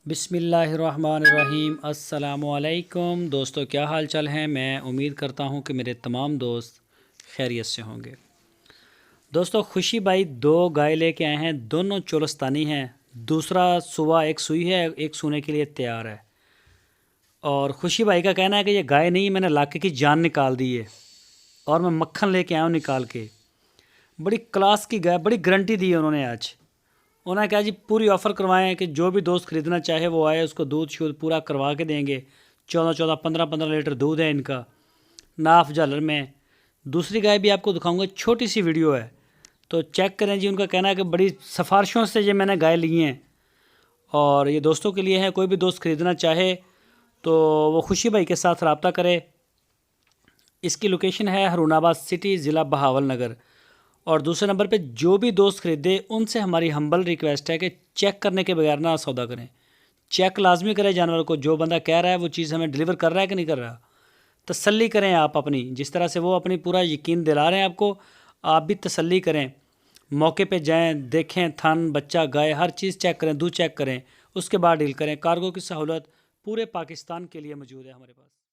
बिस्मिल्लाहिर्रहमानिर्रहीम। अस्सलामुअलैकुम दोस्तों, क्या हाल चाल हैं। मैं उम्मीद करता हूं कि मेरे तमाम दोस्त खैरियत से होंगे। दोस्तों, खुशी भाई दो गाय लेके आए हैं, दोनों चोलस्तानी हैं। दूसरा सुबह एक सुई है, एक सूने के लिए तैयार है। और खुशी भाई का कहना है कि ये गाय नहीं, मैंने लाके की जान निकाल दी है और मैं मक्खन लेके आया हूँ निकाल के। बड़ी क्लास की गाय, बड़ी गारंटी दी है उन्होंने। आज उन्होंने कहा जी पूरी ऑफ़र करवाएं कि जो भी दोस्त ख़रीदना चाहे वो आए, उसको दूध शूध पूरा करवा के देंगे। 14-14, 15-15 लीटर दूध है इनका, नाफ झालर में। दूसरी गाय भी आपको दिखाऊंगा, छोटी सी वीडियो है तो चेक करें जी। उनका कहना है कि बड़ी सिफारिशों से ये मैंने गाय ली हैं और ये दोस्तों के लिए है। कोई भी दोस्त ख़रीदना चाहे तो वो खुशी भाई के साथ रब्ता करे। इसकी लोकेशन है हरूनाबाद सिटी, ज़िला बहावल नगर। और दूसरे नंबर पे जो भी दोस्त ख़रीदे उनसे हमारी हम्बल रिक्वेस्ट है कि चेक करने के बगैर ना सौदा करें। चेक लाजमी करें जानवर को। जो बंदा कह रहा है वो चीज़ हमें डिलीवर कर रहा है कि नहीं कर रहा, तसल्ली करें आप अपनी। जिस तरह से वो अपनी पूरा यकीन दिला रहे हैं आपको, आप भी तसल्ली करें। मौके पे जाएं, देखें थन, बच्चा, गाय, हर चीज़ चेक करें, दूध चेक करें, उसके बाद डील करें। कार्गो की सहूलत पूरे पाकिस्तान के लिए मौजूद है हमारे पास।